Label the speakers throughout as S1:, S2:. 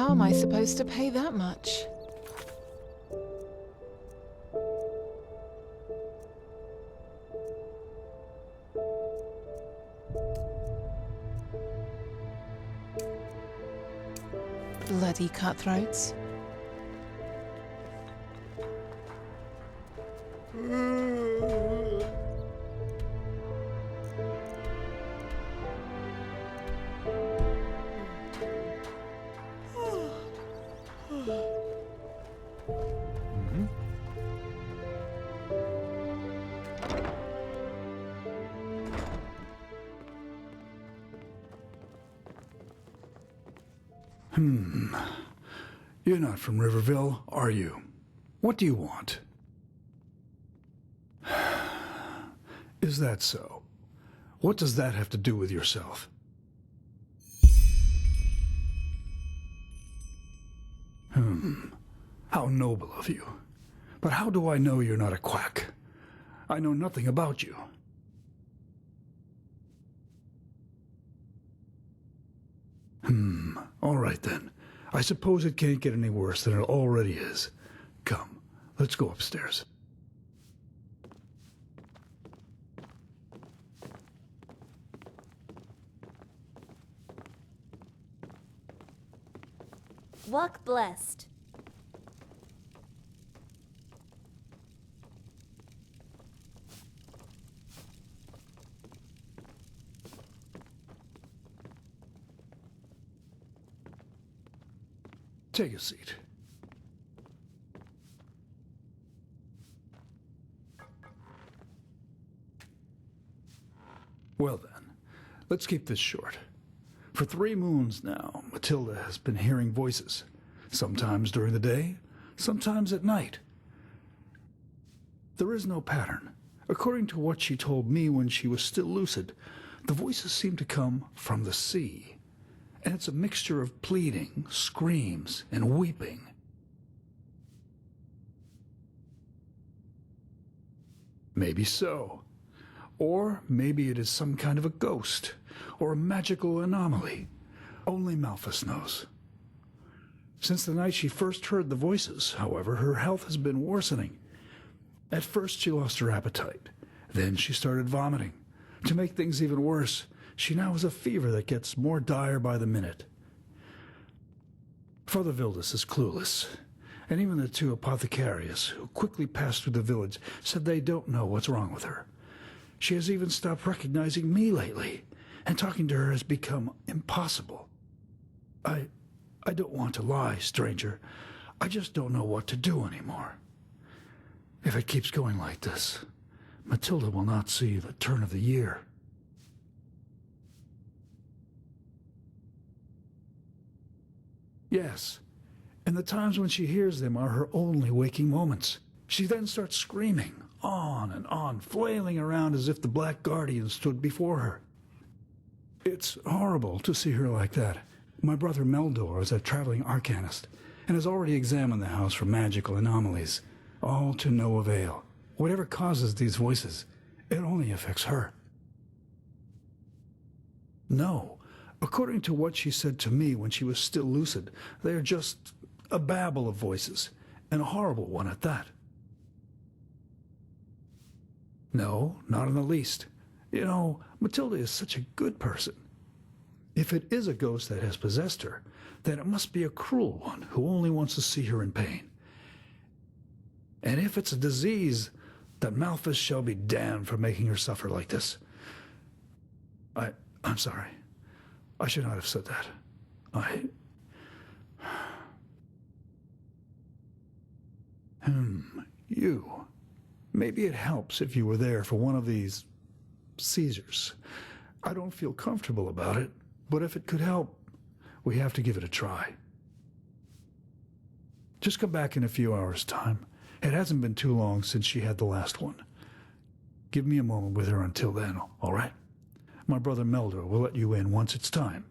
S1: How am I supposed to pay that much? Bloody cutthroats.
S2: You're not from Riverville, are you? What do you want? Is that so? What does that have to do with yourself? How noble of you. But how do I know you're not a quack? I know nothing about you. All right then. I suppose it can't get any worse than it already is. Come, let's go upstairs.
S3: Walk blessed.
S2: Take a seat. Well then, let's keep this short. For 3 moons now, Matilda has been hearing voices, sometimes during the day, sometimes at night. There is no pattern. According to what she told me when she was still lucid, the voices seem to come from the sea. And it's a mixture of pleading, screams, and weeping. Maybe so. Or maybe it is some kind of a ghost, or a magical anomaly. Only Malphus knows. Since the night she first heard the voices, however, her health has been worsening. At first she lost her appetite. Then she started vomiting. To make things even worse, she now has a fever that gets more dire by the minute. Father Vildus is clueless, and even the 2 apothecarius who quickly passed through the village said they don't know what's wrong with her. She has even stopped recognizing me lately, and talking to her has become impossible. I don't want to lie, stranger. I just don't know what to do anymore. If it keeps going like this, Matilda will not see the turn of the year. Yes, and the times when she hears them are her only waking moments. She then starts screaming, on and on, flailing around as if the Black Guardian stood before her. It's horrible to see her like that. My brother Meldor is a traveling arcanist, and has already examined the house for magical anomalies, all to no avail. Whatever causes these voices, it only affects her. No. According to what she said to me when she was still lucid, they are just a babble of voices, and a horrible one at that. No, not in the least. You know, Matilda is such a good person. If it is a ghost that has possessed her, then it must be a cruel one who only wants to see her in pain. And if it's a disease, then Malphus shall be damned for making her suffer like this. I'm sorry. I should not have said that. You. Maybe it helps if you were there for one of these seizures. I don't feel comfortable about it, but if it could help, we have to give it a try. Just come back in a few hours' time. It hasn't been too long since she had the last one. Give me a moment with her until then, all right? My brother Meldor will let you in once it's time.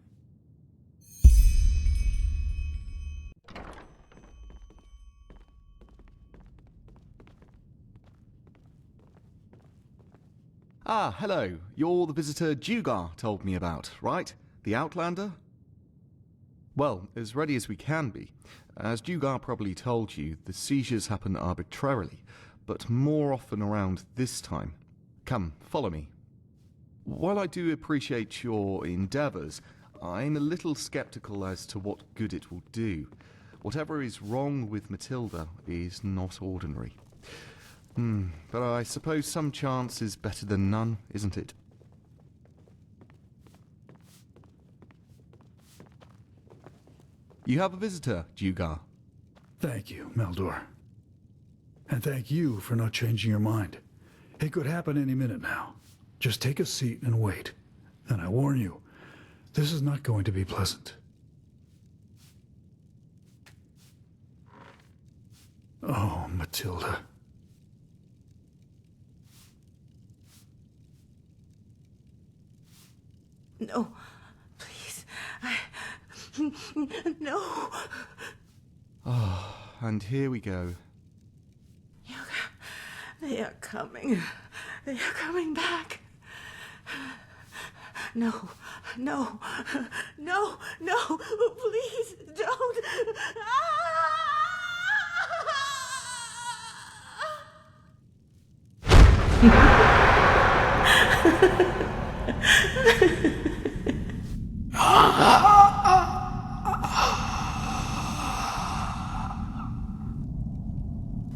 S4: Ah, hello. You're the visitor Dugar told me about, right? The Outlander? Well, as ready as we can be. As Dugar probably told you, the seizures happen arbitrarily, but more often around this time. Come, follow me. While I do appreciate your endeavours, I'm a little sceptical as to what good it will do. Whatever is wrong with Matilda is not ordinary. But I suppose some chance is better than none, isn't it? You have a visitor, Dugar.
S2: Thank you, Meldor. And thank you for not changing your mind. It could happen any minute now. Just take a seat and wait. And I warn you, this is not going to be pleasant. Oh, Matilda.
S5: No, please. No.
S4: Oh, and here we go.
S5: They are coming. They are coming back. No, no, no, no, please don't.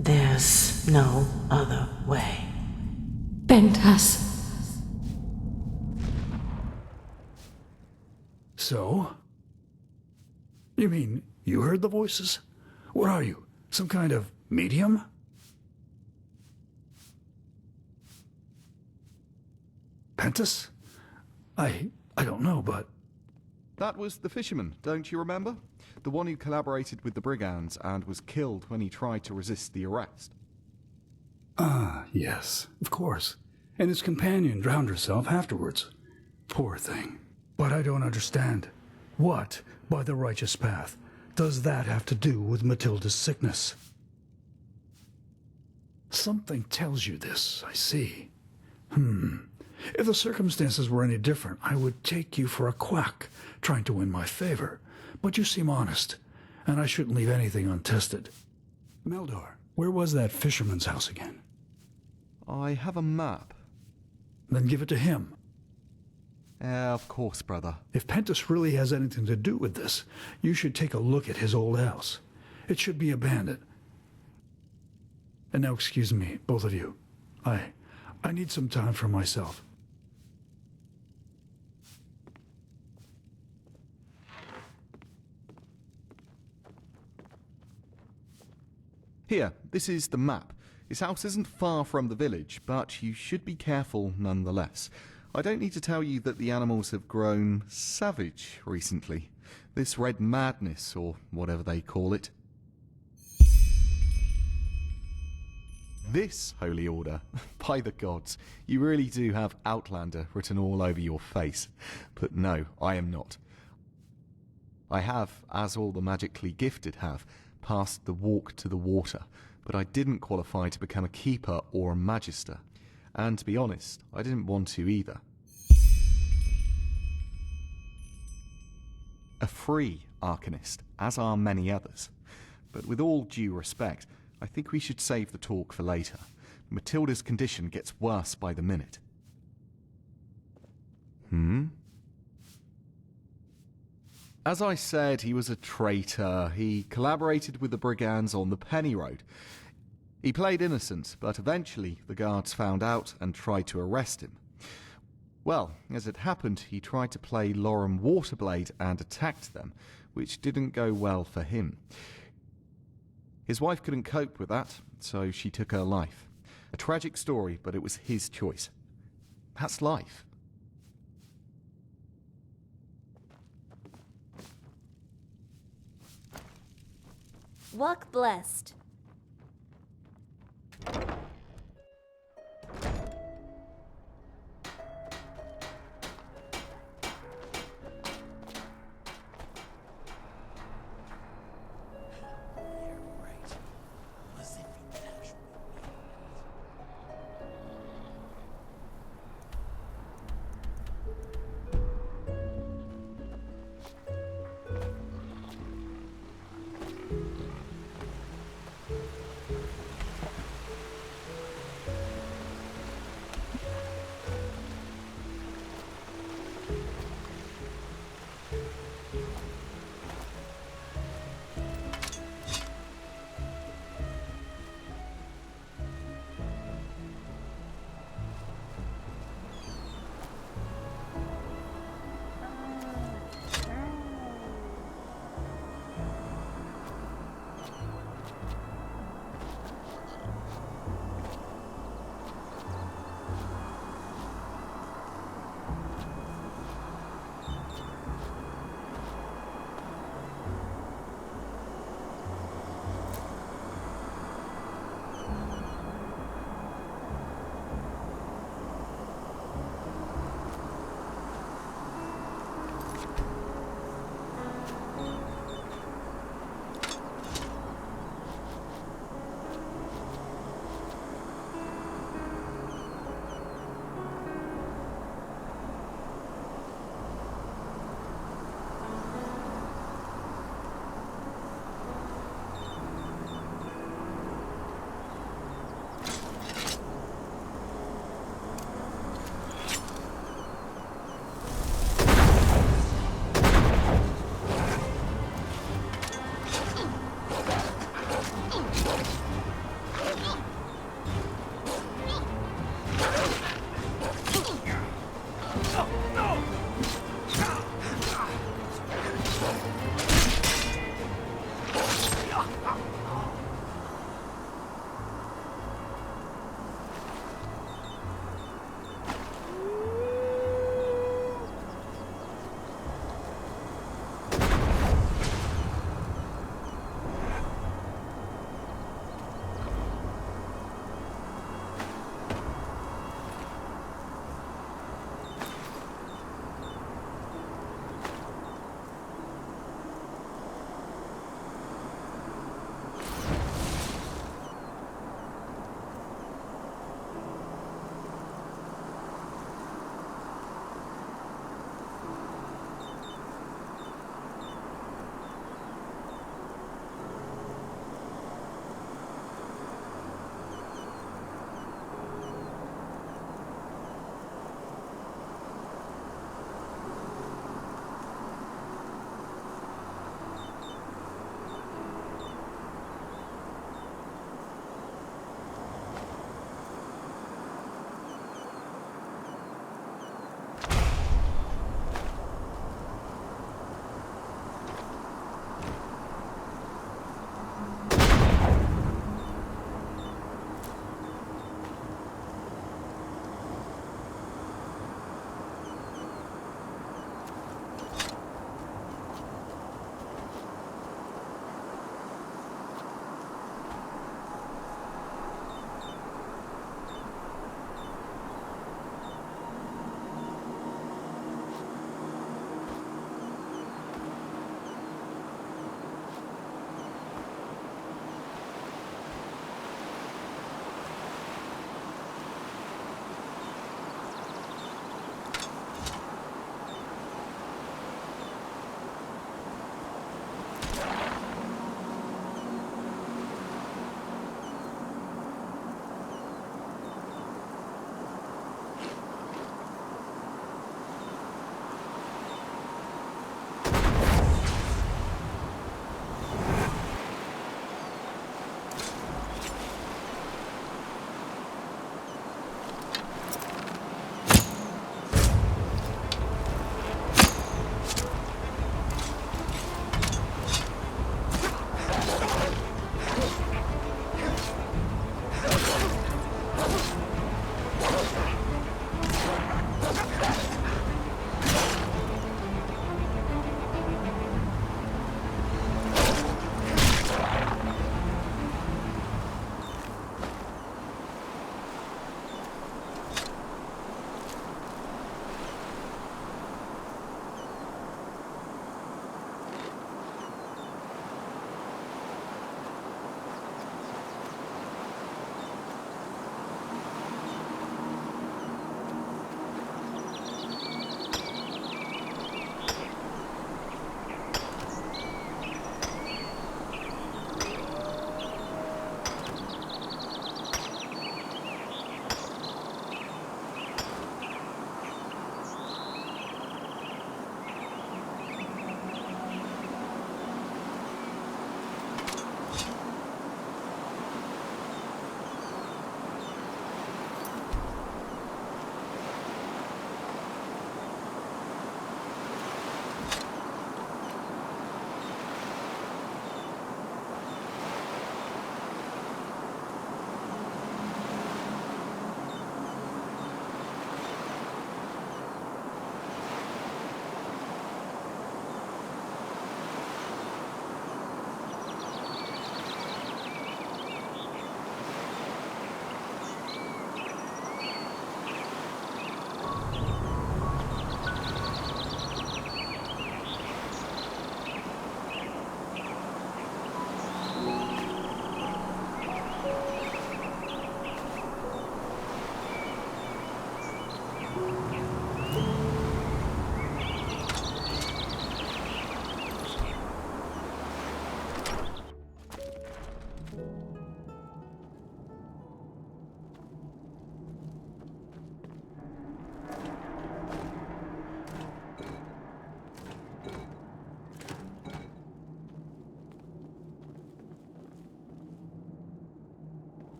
S5: There's no other way.
S6: Bentas.
S2: So? You mean you heard the voices? What are you, some kind of medium? Pentas? I don't know, but...
S4: That was the fisherman, don't you remember? The one who collaborated with the brigands and was killed when he tried to resist the arrest.
S2: Ah, yes, of course. And his companion drowned herself afterwards. Poor thing. But I don't understand. What, by the righteous path, does that have to do with Matilda's sickness? Something tells you this, I see. If the circumstances were any different, I would take you for a quack, trying to win my favor. But you seem honest, and I shouldn't leave anything untested. Meldor, where was that fisherman's house again?
S4: I have a map.
S2: Then give it to him.
S4: Of course, brother.
S2: If Pentas really has anything to do with this, you should take a look at his old house. It should be abandoned. And now excuse me, both of you. I need some time for myself.
S4: Here, this is the map. His house isn't far from the village, but you should be careful nonetheless. I don't need to tell you that the animals have grown savage recently. This red madness, or whatever they call it. This Holy Order, by the gods, you really do have Outlander written all over your face. But no, I am not. I have, as all the magically gifted have, passed the walk to the water, but I didn't qualify to become a keeper or a magister. And to be honest, I didn't want to either. A free Arcanist, as are many others. But with all due respect, I think we should save the talk for later. Matilda's condition gets worse by the minute. As I said, he was a traitor. He collaborated with the brigands on the Penny Road. He played innocent, but eventually the guards found out and tried to arrest him. Well, as it happened, he tried to play Lorem Waterblade and attacked them, which didn't go well for him. His wife couldn't cope with that, so she took her life. A tragic story, but it was his choice. That's life.
S3: Walk blessed.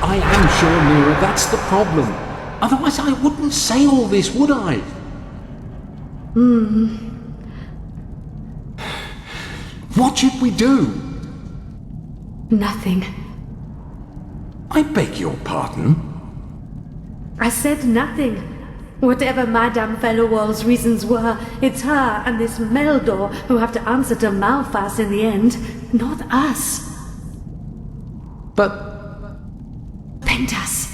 S7: I am sure, Mira, that's the problem. Otherwise I wouldn't say all this, would I? What should we do?
S6: Nothing.
S7: I beg your pardon?
S6: I said nothing. Whatever Madame Fellowall's reasons were, it's her and this Meldor who have to answer to Malphas in the end, not us.
S7: But
S6: Pentas,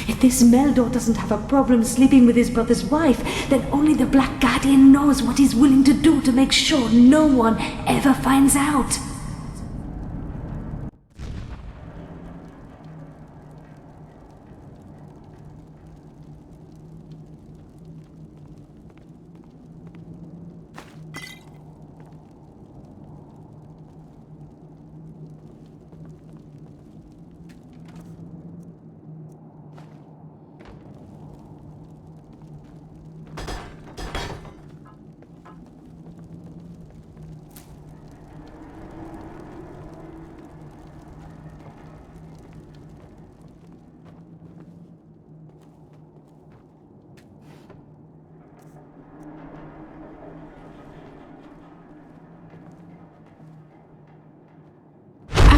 S6: if this Meldor doesn't have a problem sleeping with his brother's wife, then only the Black Guardian knows what he's willing to do to make sure no one ever finds out.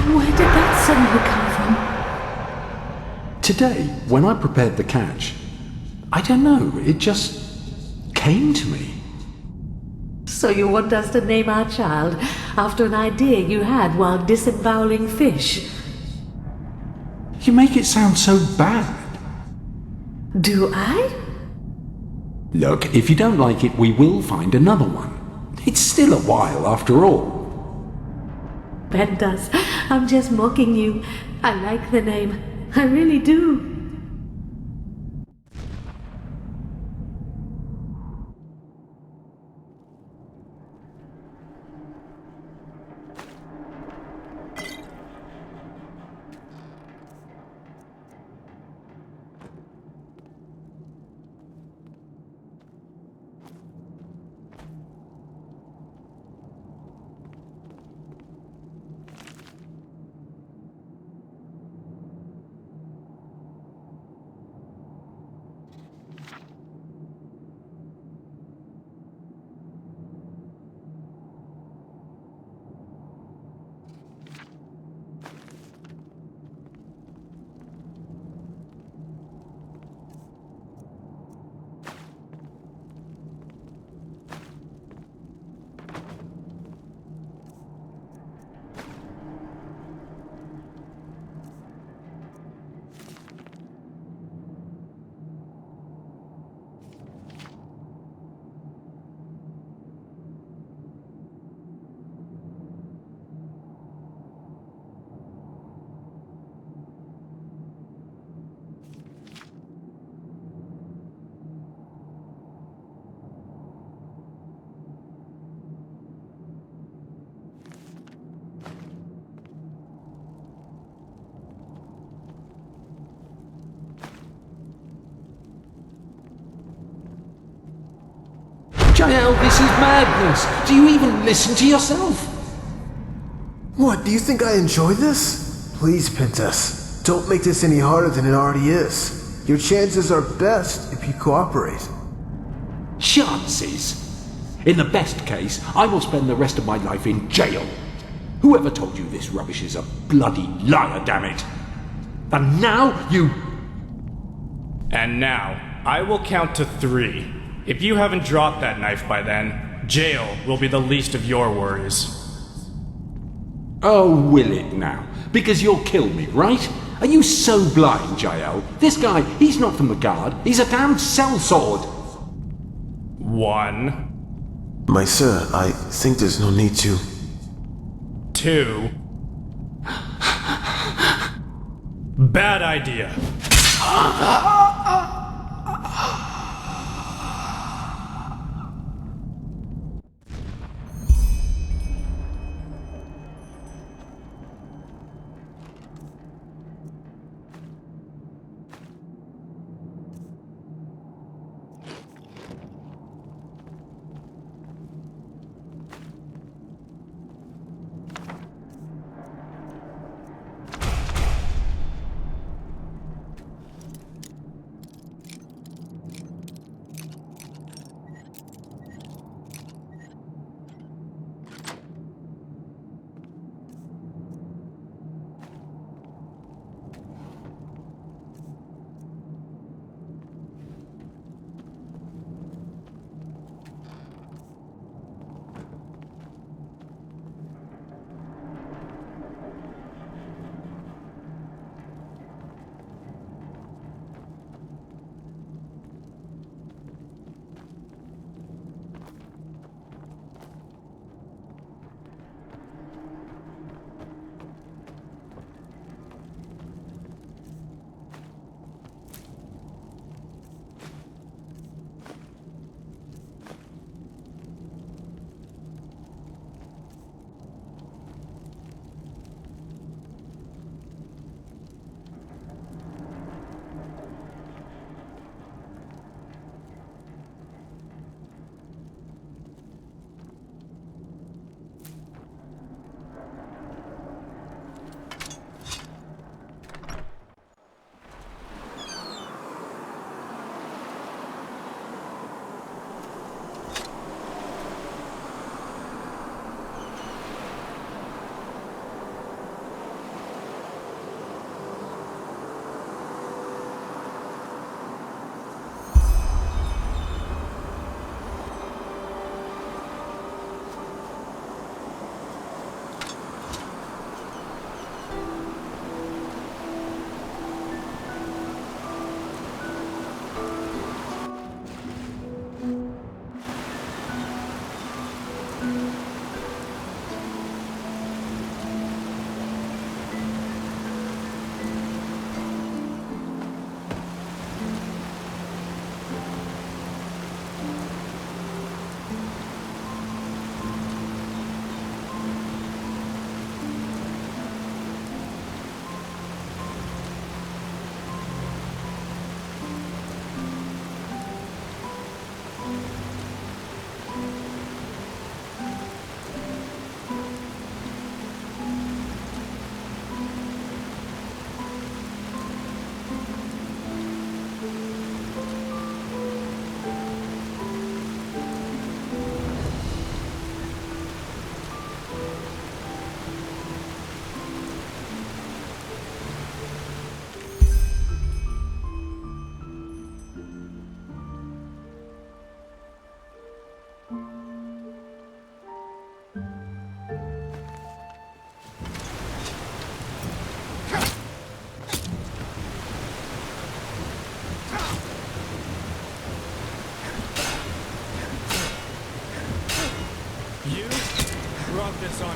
S6: Where did that suddenly come from?
S7: today, when I prepared the catch, I don't know, it just came to me.
S6: So you want us to name our child after an idea you had while disemboweling fish?
S7: You make it sound so bad.
S6: Do I?
S7: Look, if you don't like it, we will find another one. It's still a while after all.
S6: Pentas, I'm just mocking you. I like the name. I really do.
S7: Jael, this is madness. Do you even listen to yourself?
S8: What, do you think I enjoy this? Please, Princess, don't make this any harder than it already is. Your chances are best if you cooperate.
S7: Chances? In the best case, I will spend the rest of my life in jail. Whoever told you this rubbish is a bloody liar, damn it. And now you...
S9: And now, I will count to 3. If you haven't dropped that knife by then, jail will be the least of your worries.
S7: Oh, will it now? Because you'll kill me, right? Are you so blind, Jael? This guy, he's not from the guard. He's a damned sellsword.
S9: 1.
S8: My sir, I think there's no need to.
S9: 2. Bad idea.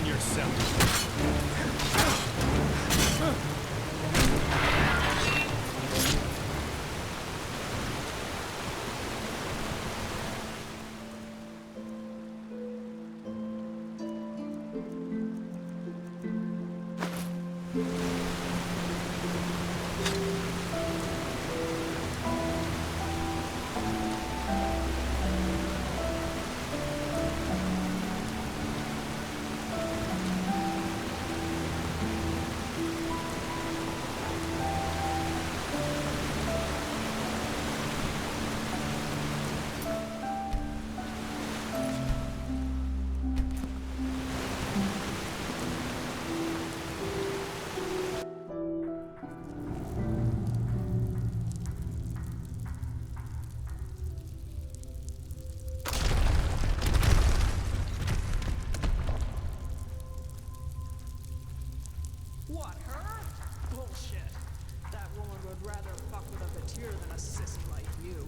S9: yourself.
S10: What, her? Bullshit. That woman would rather fuck with a fatir than a sissy like you.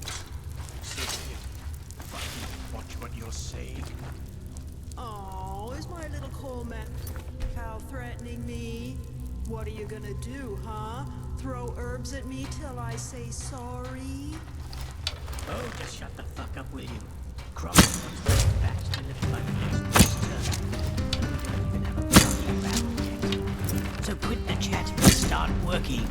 S11: Sissy, fucking watch what you're saying.
S10: Oh, is my little Coleman pal threatening me? What are you gonna do, huh? Throw herbs at me till I say sorry?
S11: Oh, just shut the fuck up, will you? Cross back to the blood next turn. You don't even have a fucking battle yet. So quit the chat and start working.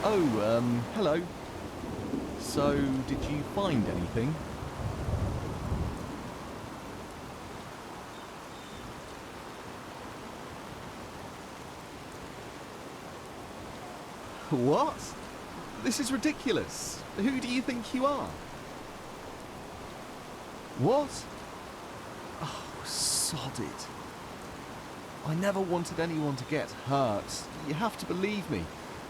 S4: Hello. So, did you find anything? What? This is ridiculous. Who do you think you are? What? Oh, sod it. I never wanted anyone to get hurt. You have to believe me.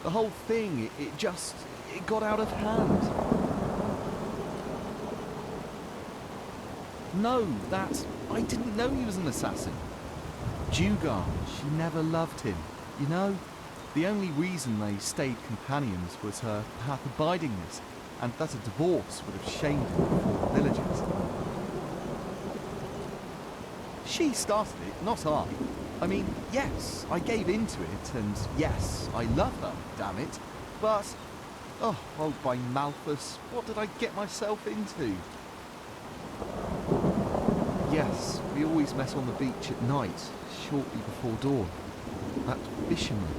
S4: The whole thing, it got out of hand. No, I didn't know he was an assassin. Jugar, she never loved him. You know, the only reason they stayed companions was her path abidingness, and that a divorce would have shamed him before the villagers. She started it, not I. I mean, yes, I gave into it, and yes, I love her, damn it. But, oh, by Malthus, what did I get myself into? Yes, we always met on the beach at night, shortly before dawn. That fisherman,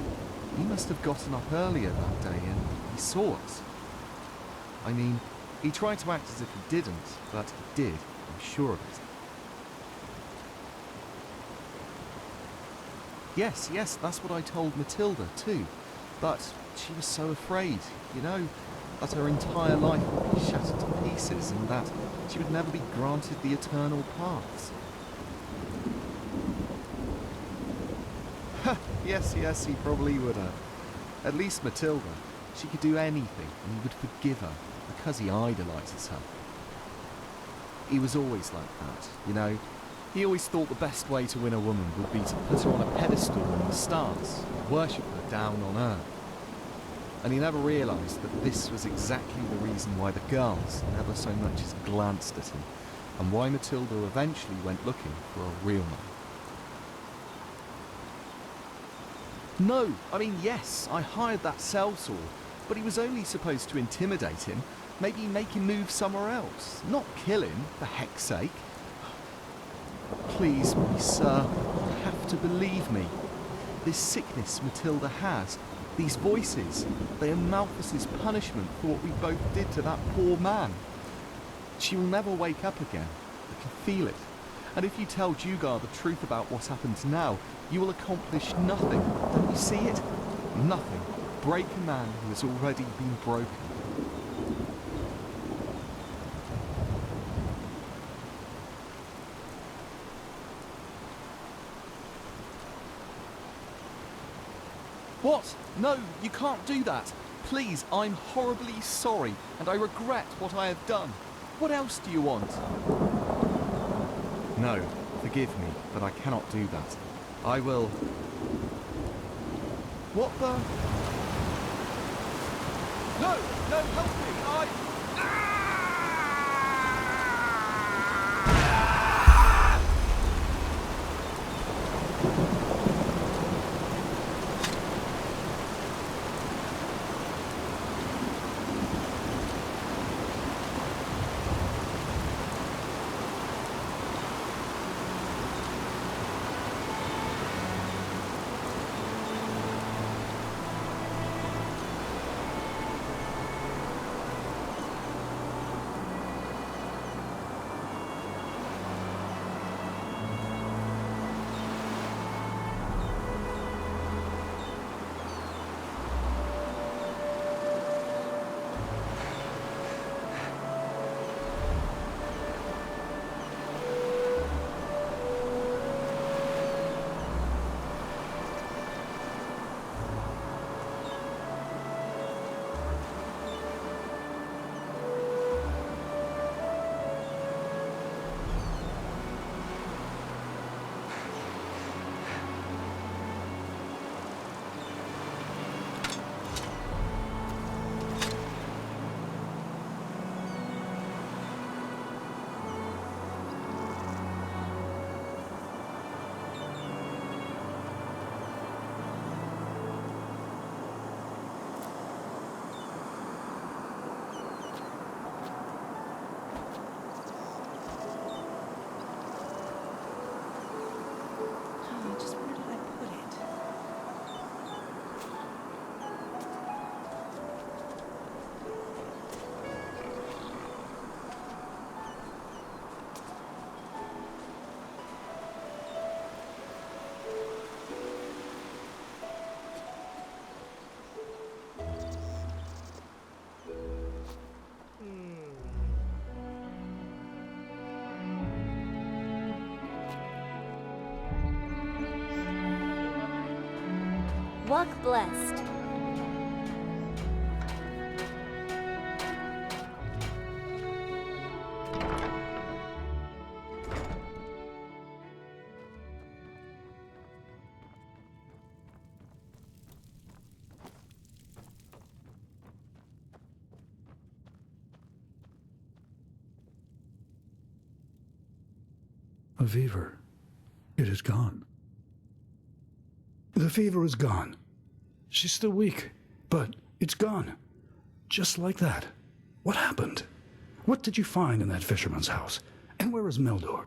S4: he must have gotten up earlier that day, and he saw us. I mean, he tried to act as if he didn't, but he did, I'm sure of it. Yes, that's what I told Matilda too. But she was so afraid, you know, that her entire life would be shattered to pieces and that she would never be granted the eternal paths. Yes, he probably would have. At least Matilda, she could do anything and he would forgive her because he idolises her. He was always like that, you know. He always thought the best way to win a woman would be to put her on a pedestal in the stars and worship her down on earth. And he never realised that this was exactly the reason why the girls never so much as glanced at him, and why Matilda eventually went looking for a real man. No, I mean, yes, I hired that sellsword, but he was only supposed to intimidate him, maybe make him move somewhere else, not kill him, for heck's sake. Please, me, sir, you have to believe me. This sickness Matilda has, these voices, they are Malthus's punishment for what we both did to that poor man. She will never wake up again. I can feel it. And if you tell Jugar the truth about what happens now, you will accomplish nothing. Don't you see it? Nothing. Break a man who has already been broken. What? No, you can't do that. Please, I'm horribly sorry, and I regret what I have done. What else do you want? No, forgive me, but I cannot do that. I will... What the... No, help me,
S3: Walk blessed.
S2: The fever, it is gone. The fever is gone. She's still weak, but it's gone. Just like that. What happened? What did you find in that fisherman's house? And where is Meldor?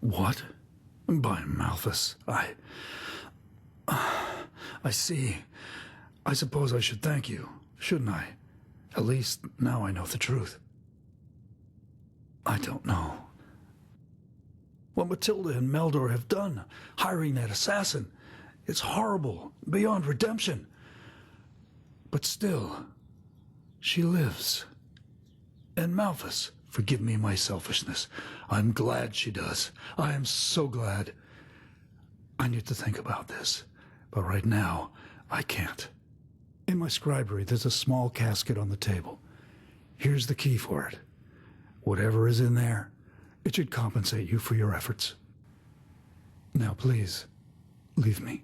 S2: What? By Malthus, I see. I suppose I should thank you, shouldn't I? At least now I know the truth. I don't know. What Matilda and Meldor have done, hiring that assassin, it's horrible, beyond redemption. But still, she lives. And Malthus, forgive me my selfishness. I'm glad she does. I am so glad. I need to think about this, but right now, I can't. In my scribery, there's a small casket on the table. Here's the key for it. Whatever is in there, it should compensate you for your efforts. Now, please, leave me.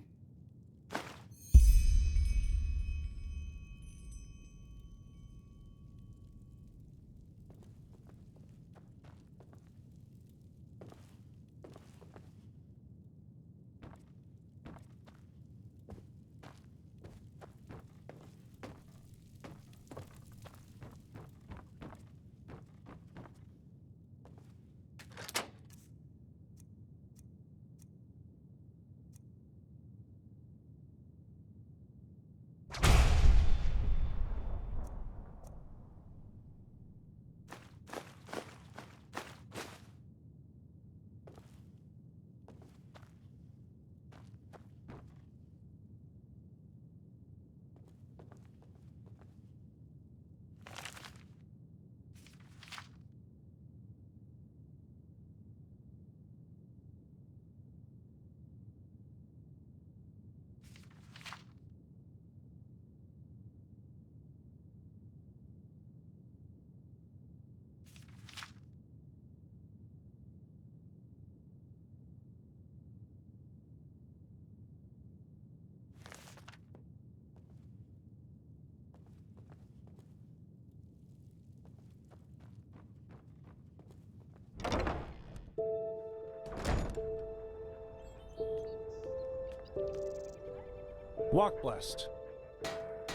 S9: Walk blessed.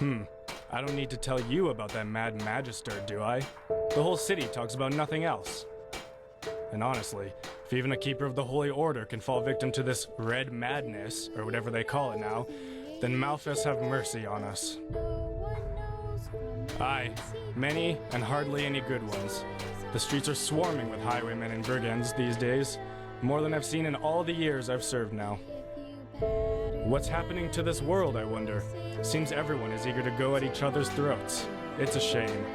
S9: I don't need to tell you about that mad magister, do I? The whole city talks about nothing else. And honestly, if even a keeper of the Holy Order can fall victim to this red madness, or whatever they call it now, then Malthus have mercy on us. Aye, many and hardly any good ones. The streets are swarming with highwaymen and brigands these days, more than I've seen in all the years I've served now. What's happening to this world, I wonder? Seems everyone is eager to go at each other's throats. It's a shame.